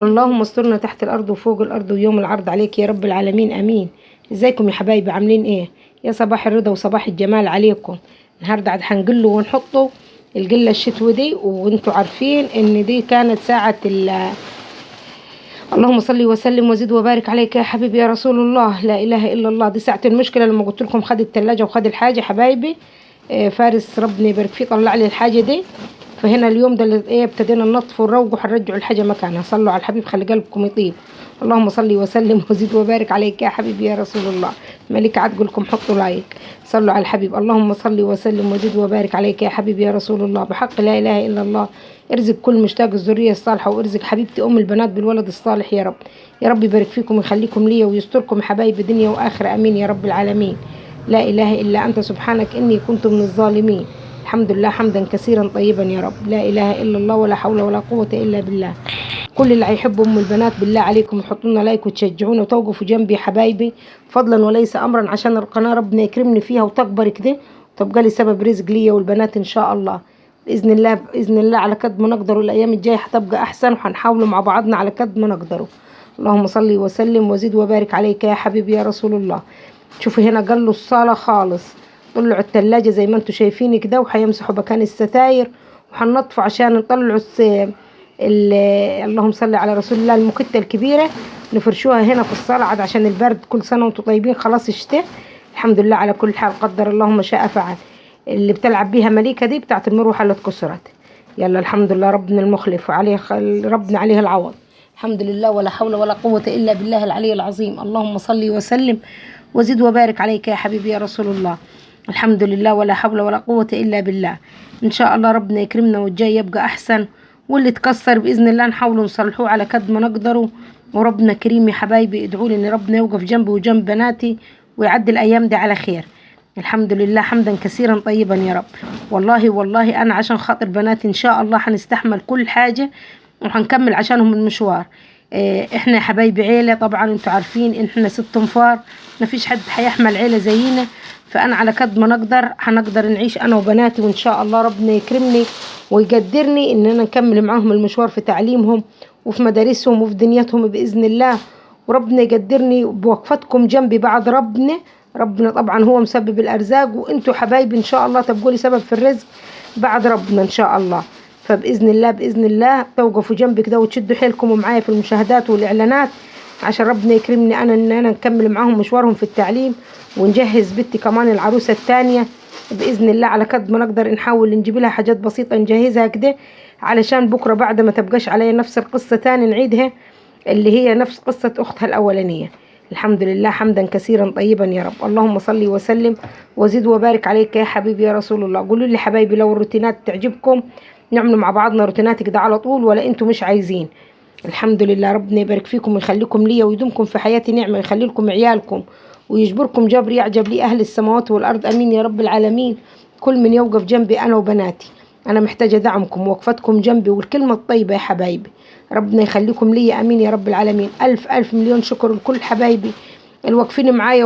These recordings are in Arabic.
اللهم استرنا تحت الأرض وفوق الأرض ويوم العرض عليك يا رب العالمين آمين. ازيكم يا حبايبي عاملين ايه؟ يا صباح الرضا وصباح الجمال عليكم. النهارده عاد هنقله ونحطه القلة الشتوي دي، وانتوا عارفين ان دي كانت ساعة اللهم صل وسلم وزد وبارك عليك يا حبيبي يا رسول الله، لا اله الا الله. دي ساعة المشكلة لما قلت لكم خد التلاجة وخد الحاجة حبايبي. فارس ربنا يبارك فيه طلع لي الحاجة دي. فهنا اليوم ده اللي ابتدينا ننظف ونروق وهنرجعوا الحاجة مكانها. صلوا على الحبيب خلي قلبكم يطيب. اللهم صل وسلم وزد وبارك عليك يا حبيبي يا رسول الله. ملك عاد لكم حطوا لايك. صلوا على الحبيب. اللهم صل وسلم وزد وبارك عليك يا حبيبي يا رسول الله. بحق لا اله الا الله ارزق كل مشتاق الذريه الصالحه، وارزق حبيبتي ام البنات بالولد الصالح يا رب. يا رب يبارك فيكم ويخليكم ليا ويستركم يا حبايبي دنيا واخره امين يا رب العالمين. لا اله الا انت سبحانك اني كنت من الظالمين. الحمد لله حمدا كثيرا طيبا يا رب. لا اله الا الله ولا حول ولا قوه الا بالله. كل اللي هيحبوا ام البنات بالله عليكم تحطوا لنا لايك وتشجعونا وتوقفوا جنبي يا حبايبي فضلا وليس امرا، عشان القناه ربنا يكرمني فيها وتكبر كده وتبقى لي سبب رزق ليا والبنات ان شاء الله باذن الله. باذن الله على قد ما نقدر، الايام الجايه هتبقى احسن وهنحاولوا مع بعضنا على قد ما نقدروا. اللهم صل وسلم وزد وبارك عليك يا حبيبي يا رسول الله. شوفوا هنا قالوا الصاله خالص، طلعوا التلاجة زي ما انتوا شايفين كده، وهيمسحوا مكان الستاير وهنطفوا عشان نطلعوا اللهم صل على رسول الله المكتة الكبيرة نفرشوها هنا في الصالة عاد عشان البرد. كل سنة وانتم طيبين، خلاص الشتاء الحمد لله على كل حال، قدر الله ما شاء فعل. اللي بتلعب بيها مليكة دي بتاعت المروحة اللي اتكسرت، يلا الحمد لله ربنا المخلف وعليه ربنا عليه العوض. الحمد لله ولا حول ولا قوة إلا بالله العلي العظيم. اللهم صل وسلم وزد وبارك عليك يا حبيبي يا رسول الله. الحمد لله ولا حول ولا قوة إلا بالله. إن شاء الله ربنا يكرمنا والجاي يبقى أحسن، واللي اتكسر بإذن الله نحاول نصلحوه على قد ما نقدروا. وربنا كريم يا حبايبي، ادعوا لي إن ربنا يوقف جنبي وجنب بناتي ويعدي الأيام دي على خير. الحمد لله حمدا كثيرا طيبا يا رب. والله أنا عشان خاطر بناتي إن شاء الله هنستحمل كل حاجة وهنكمل عشانهم المشوار. احنا يا حبايبي عيلة، طبعا انتوا عارفين احنا 6 انفار، مفيش حد هيحمل عيلة زينا. فانا على قد ما نقدر هنقدر نعيش انا وبناتي، وان شاء الله ربنا يكرمني ويقدرني ان انا نكمل معاهم المشوار في تعليمهم وفي مدارسهم وفي دنيتهم باذن الله. وربنا يقدرني بوقفتكم جنبي بعد ربنا طبعا هو مسبب الارزاق، وانتوا حبايبي ان شاء الله تبقوا لي سبب في الرزق بعد ربنا ان شاء الله. فبإذن الله توقفوا جنبي كده وتشدوا حيلكم ومعايا في المشاهدات والإعلانات عشان ربنا يكرمني أنا إن أنا نكمل معاهم مشوارهم في التعليم، ونجهز بنتي كمان العروسة الثانية بإذن الله. على قد ما نقدر نحاول نجيب لها حاجات بسيطة نجهزها كده علشان بكرة بعد ما تبقاش عليا نفس القصة تاني نعيدها اللي هي نفس قصة أختها الأولانية. الحمد لله حمدا كثيرا طيبا يا رب. اللهم صل وسلم وزد وبارك عليك يا حبيبي يا رسول الله. قولوا لي حبايبي لو الروتينات تعجبكم نعمل مع بعضنا روتينات كده على طول، ولا انتوا مش عايزين؟ الحمد لله ربنا يبارك فيكم ويخليكم ليا ويدومكم في حياتي نعمة، ويخلي لكم عيالكم ويجبركم جبر يعجب لي أهل السماوات والأرض أمين يا رب العالمين. كل من يوقف جنبي أنا وبناتي، أنا محتاجة دعمكم ووقفتكم جنبي والكلمة الطيبة يا حبايبي. ربنا يخليكم ليا أمين يا رب العالمين. ألف مليون شكر لكل حبايبي الواقفين معايا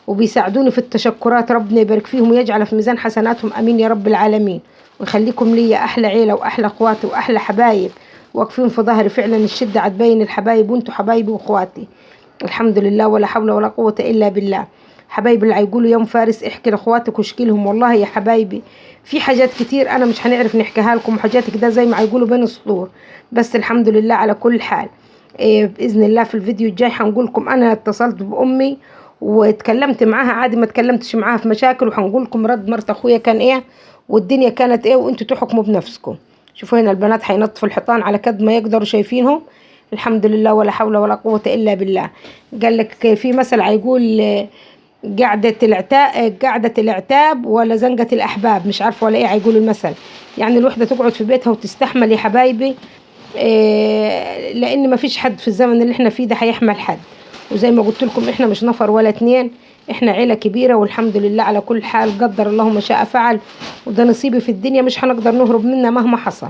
وبيساعدوني في التشكرات. ربنا يبارك فيهم ويجعل في ميزان حسناتهم أمين يا رب العالمين. ويخليكم ليا أحلى عيلة وأحلى أخواتي وأحلى حبايب واقفين في ظهري. فعلا الشدة عتبين الحبايب وانتوا حبايبي وأخواتي. الحمد لله ولا حول ولا قوة إلا بالله. حبايبي اللي هيقولوا يوم فارس احكي لاخواتك واشكي لهم، والله يا حبايبي في حاجات كتير انا مش هنعرف نحكيها لكم، وحاجات كده زي ما هيقولوا بين السطور، بس الحمد لله على كل حال. باذن الله في الفيديو الجاي هنقول لكم انا اتصلت بامي واتكلمت معاها عادي، ما اتكلمتش معاها في مشاكل، وهنقول لكم رد مرت اخويا كان ايه والدنيا كانت ايه، وانتوا تحكموا بنفسكم. شوفوا هنا البنات هينظفوا الحيطان على قد ما يقدروا شايفينهم. الحمد لله ولا حول ولا قوة إلا بالله. قال لك في مثل هيقول قعدة العتاب ولا زنقة الأحباب، مش عارفة ولا إيه هيقول المثل. يعني الوحدة تقعد في بيتها وتستحمل يا حبايبي، لأن ما فيش حد في الزمن اللي احنا فيه ده هيحمل حد. وزي ما قلت لكم احنا مش نفر ولا 2، احنا عيلة كبيرة والحمد لله على كل حال، قدر الله ما شاء فعل، وده نصيبي في الدنيا مش هنقدر نهرب منه مهما حصل.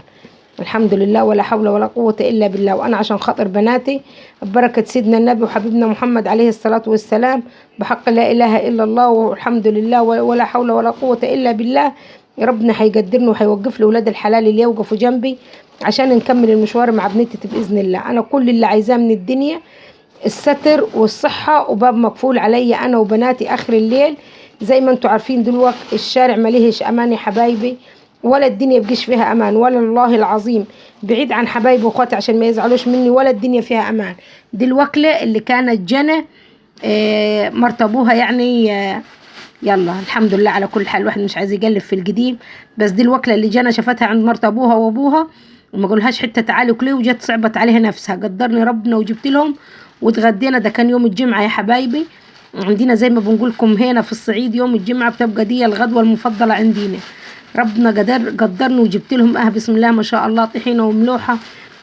الحمد لله ولا حول ولا قوة إلا بالله. وأنا عشان خاطر بناتي ببركة سيدنا النبي وحبيبنا محمد عليه الصلاة والسلام بحق لا إله إلا الله والحمد لله ولا حول ولا قوة إلا بالله، ربنا هيقدرني وهيوقف لي ولاد الحلال اللي يوقفوا جنبي عشان نكمل المشوار مع بنتي بإذن الله. أنا كل اللي عايزاه من الدنيا الستر والصحة وباب مقفول عليا أنا وبناتي آخر الليل. زي ما انتوا عارفين دلوقتي الشارع مليهش أمان يا حبايبي، ولا الدنيا بقيش فيها أمان، ولا الله العظيم بعيد عن حبايبي وأخواتي عشان ما يزعلوش مني، ولا الدنيا فيها أمان. دي الوكلة اللي كانت جنة مرتبوها يعني يلا الحمد لله على كل حال. الواحد مش عايز يقلب في القديم، بس دي الوكلة اللي جنة شافتها عند مرت أبوها وأبوها وما قولهاش حتى تعالي كلي، وجت صعبت عليها نفسها، قدرني ربنا وجبت لهم واتغدينا. ده كان يوم الجمعة يا حبايبي، عندنا زي ما بنقولكم هنا في الصعيد يوم الجمعة بتبقى دي الغدوة المفضلة عندنا. ربنا قدرني وجبت لهم بسم الله ما شاء الله طحينة وملوحة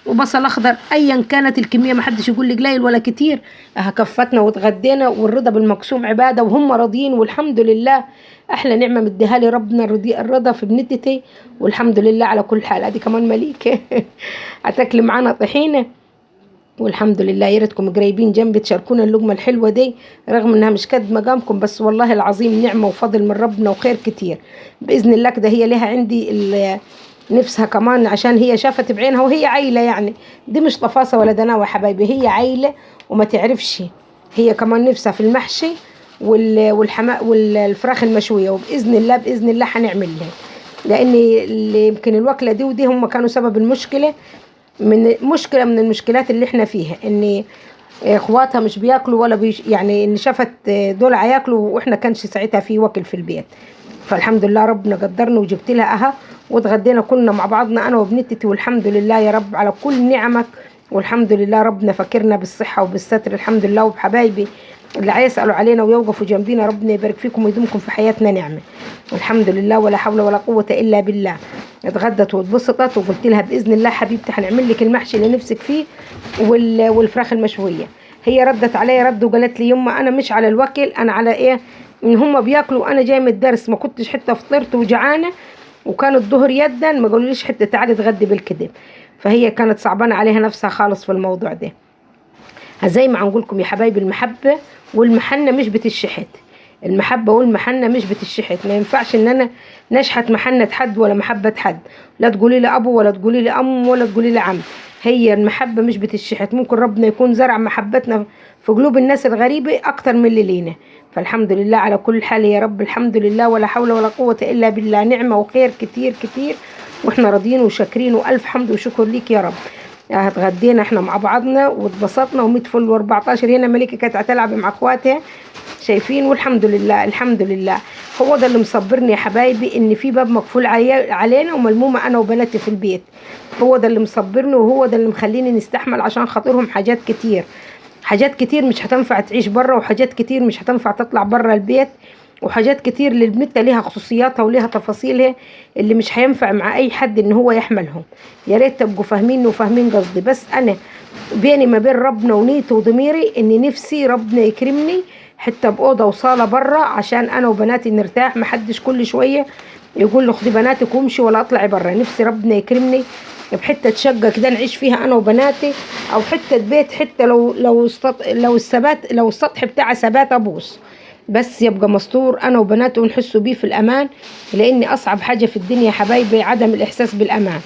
وبصل اخضر ايا كانت الكميه، ما حدش يقول لي قليل ولا كتير. كفتنا واتغدينا، والرضا بالمقسوم عباده وهم راضيين والحمد لله. احلى نعمه مديها لي ربنا الرضا في بنتي، والحمد لله على كل حال. ادي كمان مليكه هتاكلي معانا طحينه والحمد لله. يا ريتكم قريبين جنبي تشاركونا اللقمه الحلوه دي، رغم انها مش قد مقامكم، بس والله العظيم نعمه وفضل من ربنا وخير كتير باذن الله. كده هي لها عندي نفسها كمان عشان هي شافت بعينها وهي عيلة، يعني دي مش طفاسة ولا دناوة حبايبي، هي عيلة وما تعرفش. هي كمان نفسها في المحشي والحماء والفراخ المشوية، وبإذن الله بإذن الله هنعمل لها، لأن اللي يمكن الوكلة دي ودي هم كانوا سبب المشكلة، من مشكلة من المشكلات اللي احنا فيها، ان اخواتها مش بياكلوا ولا يعني ان شافت دول هياكلوا واحنا كانش ساعتها في وكل في البيت. فالحمد لله ربنا قدرنا وجبت لها واتغدينا كلنا مع بعضنا انا وبنتي، والحمد لله يا رب على كل نعمك، والحمد لله ربنا فكرنا بالصحة وبالستر الحمد لله. وبحبايبي اللي هيسألوا علينا ويوقفوا جنبينا ربنا يبارك فيكم ويدومكم في حياتنا نعمة والحمد لله، ولا حول ولا قوة إلا بالله. اتغدت واتبسطت وقلت لها بإذن الله حبيبتي هنعمل لك المحشي اللي نفسك فيه والفراخ المشوية. هي ردت علي رد وقالت لي يما أنا مش على الوكل، أنا على إيه إن هم بياكلوا، أنا جاي من الدرس ما كنتش حتى فطرت وجعانة وكان الظهر يدا، ما قالوليش حتى تعالي تغدي بالكده. فهي كانت صعبانة عليها نفسها خالص في الموضوع ده. زي ما هنقولكم يا حبايبي المحبة والمحنة مش بتشحت، المحبة والمحنة مش بتشحت. ما ينفعش ان انا نشحت محنة حد ولا محبة حد، لا تقولي لي ابو ولا تقولي لي ام ولا تقولي لي عم. هي المحبة مش بتشحت. ممكن ربنا يكون زرع محبتنا في قلوب الناس الغريبة اكتر من اللي لينا. فالحمد لله على كل حال يا رب، الحمد لله ولا حول ولا قوة الا بالله، نعمة وخير كتير كتير واحنا راضيين وشاكرين، والف حمد وشكر ليك يا رب. اتغدينا احنا مع بعضنا واتبسطنا وميت فل و14. هنا مليكة كانت هتلعب مع اخواتها شايفين، والحمد لله الحمد لله. هو ده اللي مصبرني يا حبايبي ان في باب مقفول علينا وملمومة انا وبناتي في البيت. هو ده اللي مصبرني وهو ده اللي مخليني نستحمل عشان خاطرهم حاجات كتير، حاجات كتير مش هتنفع تعيش بره، وحاجات كتير مش هتنفع تطلع بره البيت، وحاجات كتير للبنت ليها خصوصياتها وليها تفاصيلها اللي مش هينفع مع اي حد ان هو يحملهم. يا ريت تبقوا فاهمين وفاهمين قصدي. بس انا بيني ما بين ربنا ونيتي وضميري اني نفسي ربنا يكرمني حتى بأوضة وصالة بره عشان انا وبناتي نرتاح، محدش كل شوية يقول لي خدي بناتك وامشي ولا اطلعي بره. نفسي ربنا يكرمني بحته شقه كده نعيش فيها انا وبناتي، او حته بيت، حتى لو السطح بتاع ثبات ابوس، بس يبقى مستور انا وبناتي ونحسوا بيه في الامان. لان اصعب حاجه في الدنيا يا حبايبي عدم الاحساس بالامان.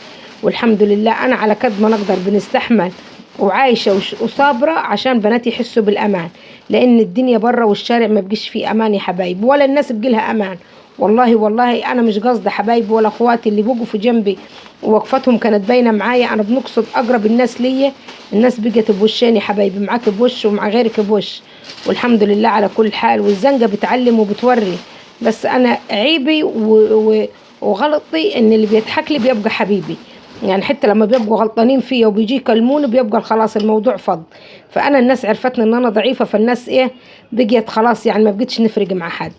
والحمد لله انا على قد ما نقدر بنستحمل وعايشه وصابره عشان بناتي يحسوا بالامان، لان الدنيا بره والشارع ما بقيش فيه امان يا حبايبي، ولا الناس بقيلها امان. والله والله انا مش قصدي حبايبي ولا اخواتي اللي بقوا في جنبي ووقفتهم كانت باينه معايا، انا بنقصد اقرب الناس ليا. الناس بقت بوشين يا حبايبي، معاك بوش ومع غيرك بوش، والحمد لله على كل حال. والزنقه بتعلم وبتوري، بس انا عيبي وغلطي ان اللي بيضحك لي بيبقى حبيبي، يعني حتى لما بيبقوا غلطانين فيا وبيجي يكلموني بيبقى خلاص الموضوع فض. فانا الناس عرفتني ان انا ضعيفه، فالناس ايه بقيت خلاص يعني ما بقيتش نفرق مع حد.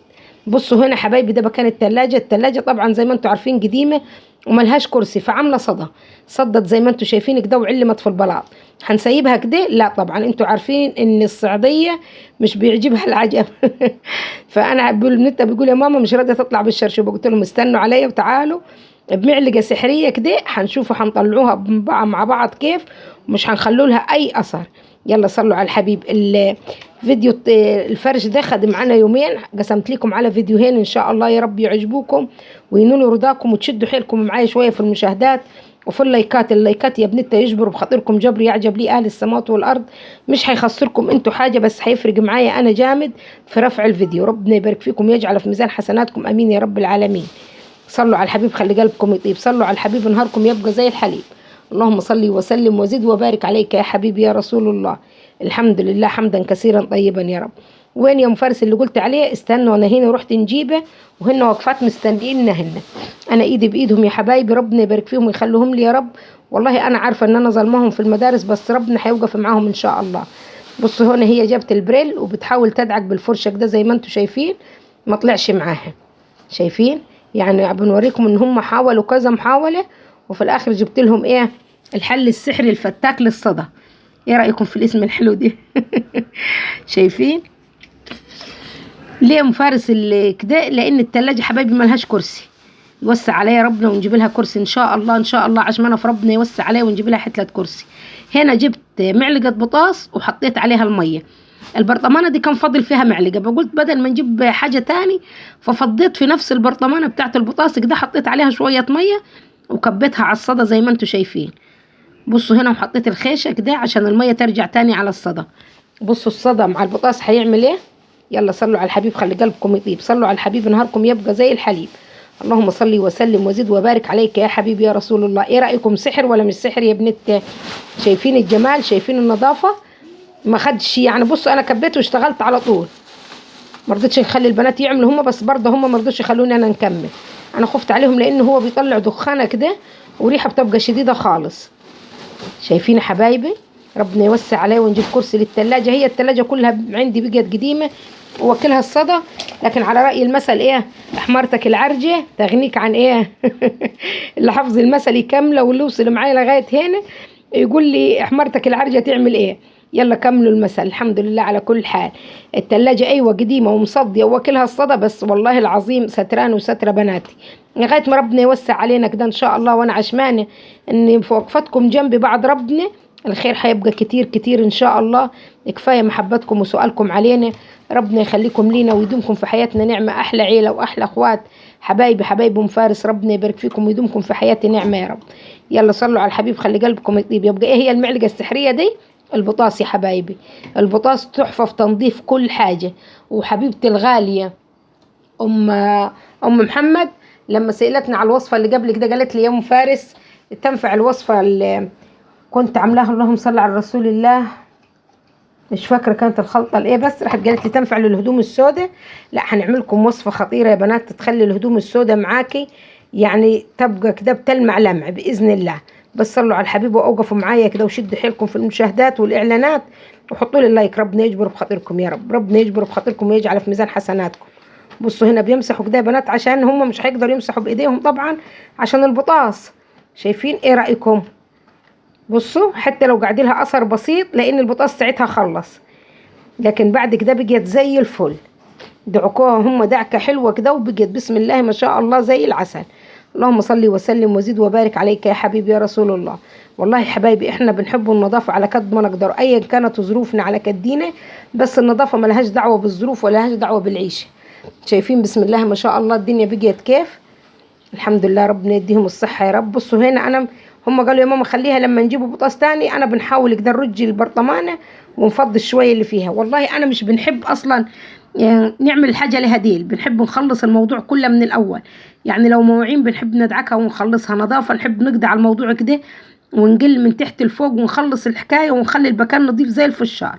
بصوا هنا حبايبي ده مكان التلاجة طبعا زي ما انتوا عارفين قديمة وملهاش كرسي، فعاملة صدت زي ما انتوا شايفين كده وعلمت في البلاط. هنسيبها كده؟ لا طبعا انتوا عارفين ان الصعيدية مش بيعجبها العجب فانا بنتها بيقول يا ماما مش راضية تطلع بالشرشوبة، قلت لهم استنوا عليا وتعالوا بمعلقة سحرية كده هنشوفوا هنطلعوها مع بعض كيف، ومش هنخلوا لها اي اثر. يلا صلوا على الحبيب. الفيديو الفرش ده خد معانا يومين، قسمت لكم على فيديوهين ان شاء الله يا رب يعجبوكم وينولوا رضاكم وتشدوا حيلكم معايا شويه في المشاهدات، وفي اللايكات يا بنتي يجبروا بخاطركم جبر يعجب لي اهل السماوات والارض. مش هيخسركم انتوا حاجه، بس هيفرق معايا انا جامد في رفع الفيديو. ربنا يبارك فيكم ويجعل في ميزان حسناتكم، امين يا رب العالمين. صلوا على الحبيب خلي قلبكم يطيب، صلوا على الحبيب نهاركم يبقى زي الحليب. اللهم صل وسلم وزد وبارك عليك يا حبيبي يا رسول الله. الحمد لله حمدا كثيرا طيبا يا رب. وين يا ام فارس اللي قلت عليه؟ استنوا انا هنا رحت نجيبه وهن واقفات مستنيين هن. انا ايدي بايدهم يا حبايبي، ربنا يبارك فيهم ويخليهم لي يا رب. والله انا عارفه ان انا ظلمهم في المدارس، بس ربنا هيوقف معاهم ان شاء الله. بصوا هنا هي جابت البريل وبتحاول تدعك بالفرشه كده زي ما انتم شايفين، ما طلعش معاها. شايفين؟ يعني بنوريكم ان هم حاولوا كذا محاوله، وفي الاخر جبت لهم ايه؟ الحل السحري الفتاك للصدى. ايه رايكم في الاسم الحلو ده؟ شايفين ليه ام فارس اللي كده؟ لان التلاجة حبايبي ملهاش كرسي. يوسع عليا ربنا ونجيب لها كرسي ان شاء الله، ان شاء الله عشمانه في ربنا يوسع عليا ونجيب لها حته كرسي. هنا جبت معلقه بطاطس وحطيت عليها الميه. البرطمانه دي كان فاضل فيها معلقه، فقلت بدل ما نجيب حاجه تاني، ففضيت في نفس البرطمانه بتاعت البطاطس كده، حطيت عليها شويه ميه وكبيتها على الصدى زي ما انتم شايفين. بصوا هنا وحطيت الخيشه كده عشان الميه ترجع تاني على الصدى. بصوا الصدى مع البطاطس هيعمل ايه. يلا صلوا على الحبيب خلي قلبكم يطيب، صلوا على الحبيب نهاركم يبقى زي الحليب. اللهم صل وسلم وزد وبارك عليك يا حبيبي يا رسول الله. ايه رايكم سحر ولا مش سحر يا بنت؟ شايفين الجمال؟ شايفين النظافه؟ ما خدش يعني. بصوا انا كبيت واشتغلت على طول، ما رضيتش نخلي البنات يعملوا هم، بس برضه هم ما رضوش يخلوني انا نكمل. انا خفت عليهم لان هو بيطلع دخانه كده وريحه بتبقى شديده خالص. شايفين يا حبايبي؟ ربنا يوسع عليه ونجيب كرسي للتلاجة. هي التلاجة كلها عندي بقت قديمة ووكلها الصدى، لكن على رأي المثل ايه؟ احمرتك العرجة تغنيك عن ايه؟ اللي حفظ المثل يكمله واللي وصل معايا لغاية هنا يقول لي احمرتك العرجة تعمل ايه؟ يلا كملوا المثل. الحمد لله على كل حال. التلاجة ايوه قديمة ومصدية ووكلها الصدى، بس والله العظيم ستران وستر بناتي لغاية ما ربنا يوسع علينا كده ان شاء الله. وانا عشمانة ان في وقفتكم جنبي بعد ربنا الخير هيبقى كتير كتير ان شاء الله. كفايه محبتكم وسؤالكم علينا، ربنا يخليكم لينا ويدومكم في حياتنا نعمه. احلى عيله واحلى اخوات حبايبي حبايب ام فارس، ربنا يبارك فيكم ويدومكم في حياتي نعمه يا رب. يلا صلوا على الحبيب خلي قلبكم يطيب. يبقى ايه هي المعلقه السحريه دي؟ البطاس يا حبايبي. البطاس تحفه في تنظيف كل حاجه. وحبيبتي الغاليه ام محمد لما سالتني على الوصفه اللي قبل كده قالت لي يا ام فارس تنفع الوصفه اللي كنت عاملاها، اللهم صل على رسول الله، مش فاكره كانت الخلطه الايه، بس راحت قالت لي تنفع للهدوم السوداء. لا هنعمل لكم وصفه خطيره يا بنات تخلي الهدوم السوداء معاكي يعني تبقى كده بتلمع لمع باذن الله. بس صلوا على الحبيب واوقفوا معايا كده وشدوا حيلكم في المشاهدات والاعلانات وحطوا لي اللايك. ربنا يجبر بخاطركم يا رب، ربنا يجبر بخاطركم ويجعل في ميزان حسناتكم. بصوا هنا بيمسحوا كده يا بنات عشان هم مش هيقدروا يمسحوا بايديهم طبعا عشان البطاس. شايفين؟ ايه رايكم؟ بصوا حتى لو قاعد لها اثر بسيط لان البطاطس ساعتها خلص، لكن بعد كده بقت زي الفل. دعكوها هم دعكه حلوه كده وبقت بسم الله ما شاء الله زي العسل. اللهم صل وسلم وزد وبارك عليك يا حبيبي يا رسول الله. والله حبايبي احنا بنحب النظافه على قد ما نقدر ايا كانت ظروفنا على قدينا، بس النظافه ملهاش دعوه بالظروف ولا لهاش دعوه بالعيشه. شايفين بسم الله ما شاء الله الدنيا بقت كيف؟ الحمد لله ربنا يديهم الصحه يا رب. بصوا هنا انا هم قالوا يا ماما خليها لما نجيبوا بطاطس تاني، انا بنحاول كده نرج البرطمانه ونفضي شويه اللي فيها. والله انا مش بنحب اصلا يعني نعمل الحاجه لها ديل، بنحب نخلص الموضوع كله من الاول. يعني لو مواعين بنحب ندعكها ونخلصها، نظافه نحب نقضي على الموضوع كده ونقل من تحت لفوق ونخلص الحكايه ونخلي المكان نظيف زي الفشار.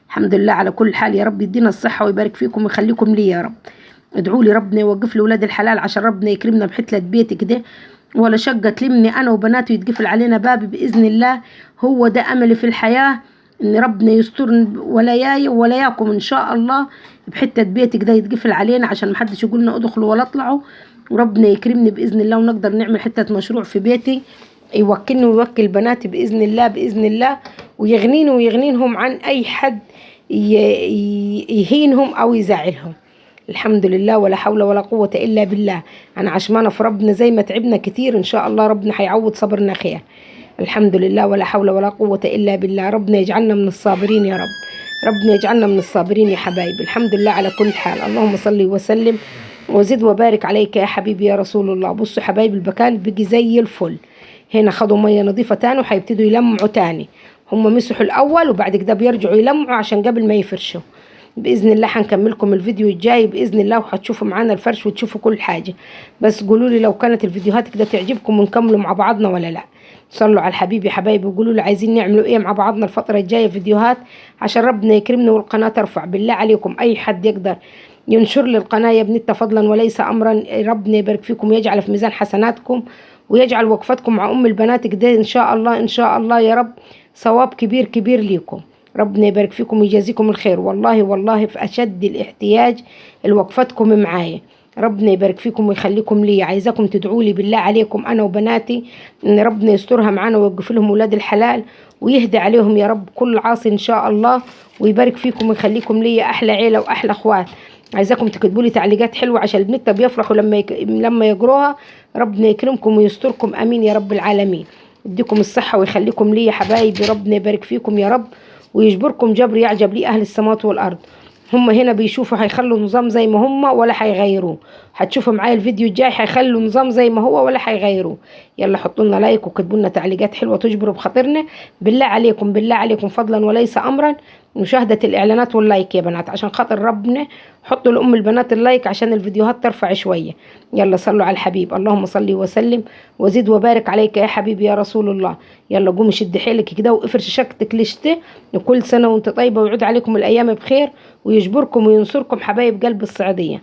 الحمد لله على كل حال. يا رب يدينا الصحه ويبارك فيكم ويخليكم لي يا رب. ادعوا لي ربنا يوقف لي ولاد الحلال عشان ربنا يكرمنا بحتله بيتي كده ولا شقة تلمني أنا وبناتي ويتقفل علينا بابي بإذن الله. هو ده أملي في الحياة، إن ربنا يستر ولاياي ولاياكم إن شاء الله بحتة بيتي كده يتقفل علينا عشان محدش يقولنا ادخلوا ولا اطلعوا، وربنا يكرمني بإذن الله ونقدر نعمل حتة مشروع في بيتي يوكلني ويوكل بناتي بإذن الله بإذن الله، ويغنيني ويغنينهم عن أي حد يهينهم أو يزعلهم. الحمد لله ولا حول ولا قوة إلا بالله. أنا عشمانة في ربنا زي ما تعبنا كتير إن شاء الله ربنا هيعوض صبرنا خير. الحمد لله ولا حول ولا قوة إلا بالله. ربنا يجعلنا من الصابرين يا رب، ربنا يجعلنا من الصابرين يا حبايبي. الحمد لله على كل حال. اللهم صل وسلم وزد وبارك عليك يا حبيبي يا رسول الله. بصوا حبايبي المكان بيجي زي الفل. هنا خدوا مية نظيفة تاني وهيبتدوا يلمعوا تاني. هم مسحوا الأول وبعد كده بيرجعوا يلمعوا عشان قبل ما يفرشوا. بإذن الله هنكملكم الفيديو الجاي بإذن الله، وهتشوفوا معانا الفرش وتشوفوا كل حاجة. بس قولوا لي لو كانت الفيديوهات كده تعجبكم ونكملوا مع بعضنا ولا لا. صلوا على الحبيب يا حبايبي، وقولوا لي عايزين نعملوا ايه مع بعضنا الفترة الجاية فيديوهات عشان ربنا يكرمنا والقناة ترفع. بالله عليكم أي حد يقدر ينشر لي القناة يا بنت فضلا وليس أمرا، ربنا يبارك فيكم ويجعل في ميزان حسناتكم ويجعل وقفتكم مع أم البنات كده إن شاء الله إن شاء الله يا رب ثواب كبير كبير ليكم. ربنا يبارك فيكم ويجازيكم الخير. والله في أشد الاحتياج لوقفتكم معايا. ربنا يبارك فيكم ويخليكم لي. عايزاكم تدعوا لي بالله عليكم أنا وبناتي إن ربنا يسترها معانا ويوقف لهم ولاد الحلال ويهدي عليهم يا رب كل عاصي إن شاء الله، ويبارك فيكم ويخليكم لي أحلى عيلة وأحلى أخوات. عايزاكم تكتبوا لي تعليقات حلوة عشان البنات بيفرحوا لما يقروها. ربنا يكرمكم ويستركم آمين يا رب العالمين. يديكم الصحة ويخليكم لي يا حبايبي. ربنا يبارك فيكم يا رب ويجبركم جبر يعجب لي أهل السماوات والأرض. هم هنا بيشوفوا هيخلوا نظام زي ما هم ولا هيغيروه. هتشوفوا معايا الفيديو الجاي هيخلوا نظام زي ما هو ولا هيغيروه. يلا حطوا لنا لايك وكتبوا لنا تعليقات حلوه تجبروا بخاطرنا. بالله عليكم بالله عليكم فضلا وليس امرا مشاهده الاعلانات واللايك يا بنات عشان خاطر ربنا. حطوا لام البنات اللايك عشان الفيديوهات ترفع شويه. يلا صلوا على الحبيب. اللهم صل وسلم وزد وبارك عليك يا حبيبي يا رسول الله. يلا قومي شد حيلك كده وافرش شكتك لشته. وكل سنه وانت طيبه ويعود عليكم الايام بخير ويجبركم وينصركم حبايب قلب السعوديه.